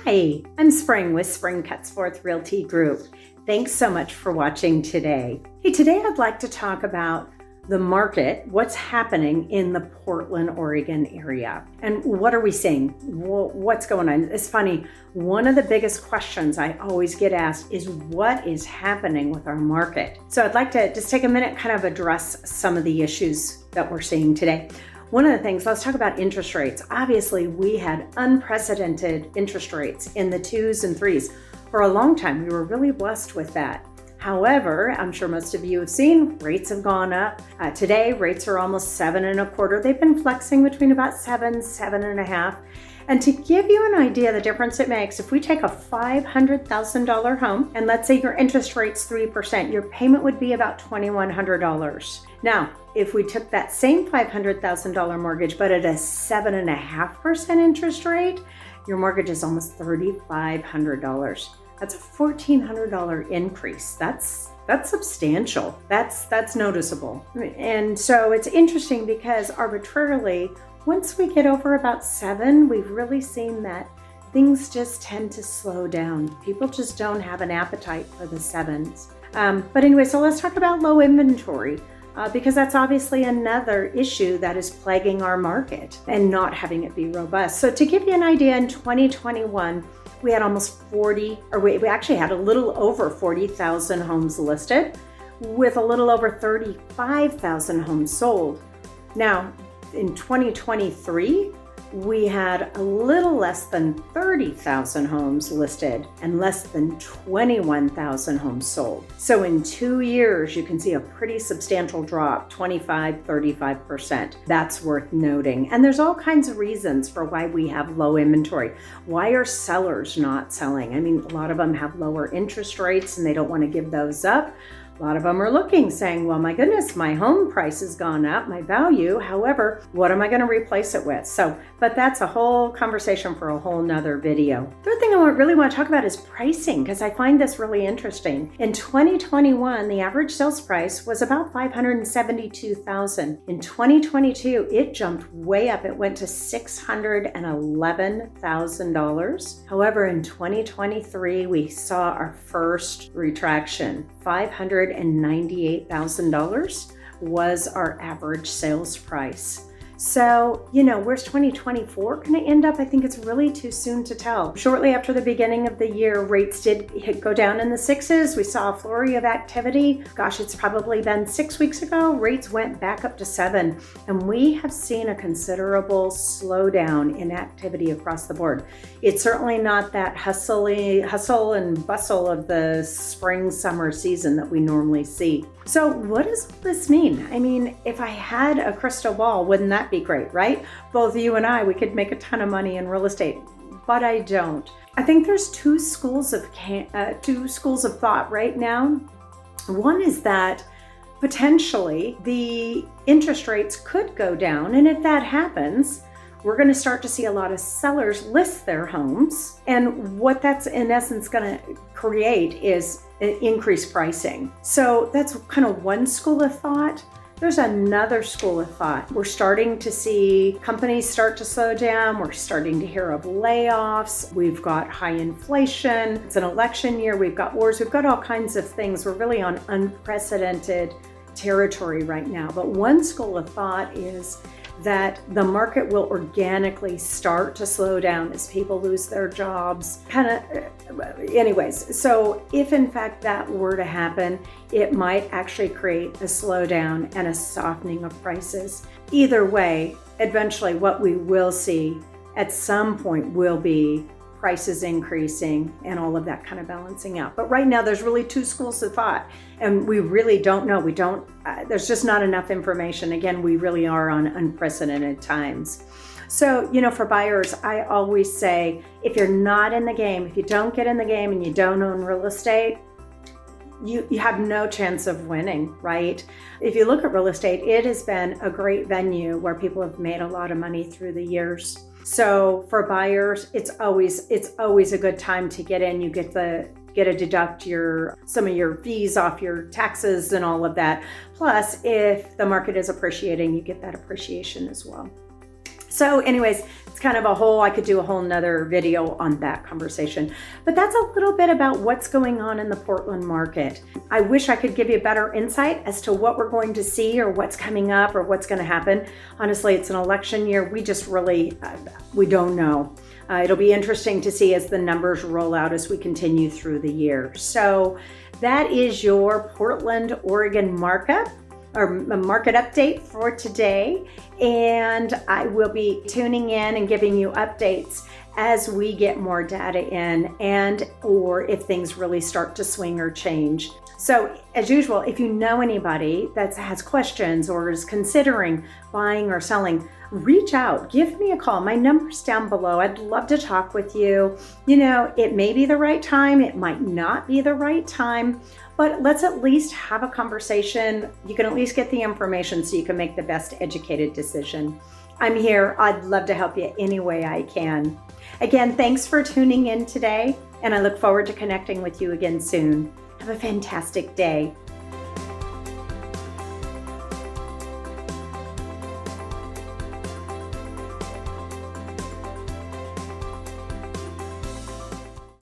Hi, I'm Spring with Spring Cuts Forth Realty Group. Thanks so much for watching today. Hey, today I'd like to talk about the market, what's happening in the Portland, Oregon area. And what are we seeing? What's going on? It's funny, one of the biggest questions I always get asked is what is happening with our market? So I'd like to just take a minute, kind of address some of the issues that we're seeing today. One of the things, let's talk about interest rates. Obviously, we had unprecedented interest rates in the 2s and 3s. For a long time, we were really blessed with that. However, I'm sure most of you have seen rates have gone up. Today, rates are almost 7.25. They've been flexing between about 7.5. And to give you an idea of the difference it makes, if we take a $500,000 home and let's say your interest rate's 3%, your payment would be about $2,100. Now, if we took that same $500,000 mortgage, but at a 7.5% interest rate, your mortgage is almost $3,500. That's a $1,400 increase. That's substantial. That's noticeable. And so it's interesting because arbitrarily, once we get over about 7, we've really seen that things just tend to slow down. People just don't have an appetite for the 7s. But anyway, so let's talk about low inventory. Because that's obviously another issue that is plaguing our market and not having it be robust. So to give you an idea, in 2021, we had almost we actually had a little over 40,000 homes listed with a little over 35,000 homes sold. Now, in 2023, we had a little less than 30,000 homes listed and less than 21,000 homes sold. So in 2 years, you can see a pretty substantial drop, 35%. That's worth noting. And there's all kinds of reasons for why we have low inventory. Why are sellers not selling? I mean, a lot of them have lower interest rates and they don't want to give those up. A lot of them are looking, saying, well, my goodness, my home price has gone up, my value. However, what am I going to replace it with? But that's a whole conversation for a whole nother video. Third thing I really want to talk about is pricing, because I find this really interesting. In 2021, the average sales price was about $572,000. In 2022, it jumped way up. It went to $611,000. However, in 2023, we saw our first retraction. $598,000 was our average sales price. So, where's 2024 going to end up? I think it's really too soon to tell. Shortly after the beginning of the year, rates did go down in the 6s. We saw a flurry of activity. Gosh, it's probably been 6 weeks ago. Rates went back up to 7, and we have seen a considerable slowdown in activity across the board. It's certainly not that hustle and bustle of the spring, summer season that we normally see. So what does all this mean? I mean, if I had a crystal ball, wouldn't that be great, right? Both you and I, we could make a ton of money in real estate, but I don't. I think there's two schools of thought right now. One is that potentially the interest rates could go down, and if that happens, we're going to start to see a lot of sellers list their homes. And what that's in essence going to create is increased pricing. So that's kind of one school of thought. There's another school of thought. We're starting to see companies start to slow down. We're starting to hear of layoffs. We've got high inflation. It's an election year. We've got wars. We've got all kinds of things. We're really on unprecedented territory right now. But one school of thought is that the market will organically start to slow down as people lose their jobs. Anyways, so if in fact that were to happen, it might actually create a slowdown and a softening of prices. Either way, eventually what we will see at some point will be prices increasing and all of that kind of balancing out. But right now there's really two schools of thought and we really don't know. There's just not enough information. Again, we really are on unprecedented times. So, for buyers, I always say, if you're not in the game, if you don't get in the game and you don't own real estate, you have no chance of winning, right? If you look at real estate, it has been a great venue where people have made a lot of money through the years. So for buyers, it's always a good time to get in. You get to deduct some of your fees off your taxes and all of that. Plus, if the market is appreciating, you get that appreciation as well. So anyways, It's kind of I could do a whole nother video on that conversation. But that's a little bit about what's going on in the Portland market. I wish I could give you better insight as to what we're going to see or what's coming up or what's going to happen. Honestly, it's an election year. We just really, we don't know. It'll be interesting to see as the numbers roll out as we continue through the year. So that is your Portland, Oregon markup, or market update for today. And I will be tuning in and giving you updates as we get more data in and or if things really start to swing or change. So as usual, if you know anybody that has questions or is considering buying or selling, reach out, give me a call. My number's down below. I'd love to talk with you. You know, it may be the right time. It might not be the right time, but let's at least have a conversation. You can at least get the information so you can make the best educated decision. I'm here. I'd love to help you any way I can. Again, thanks for tuning in today, and I look forward to connecting with you again soon. Have a fantastic day.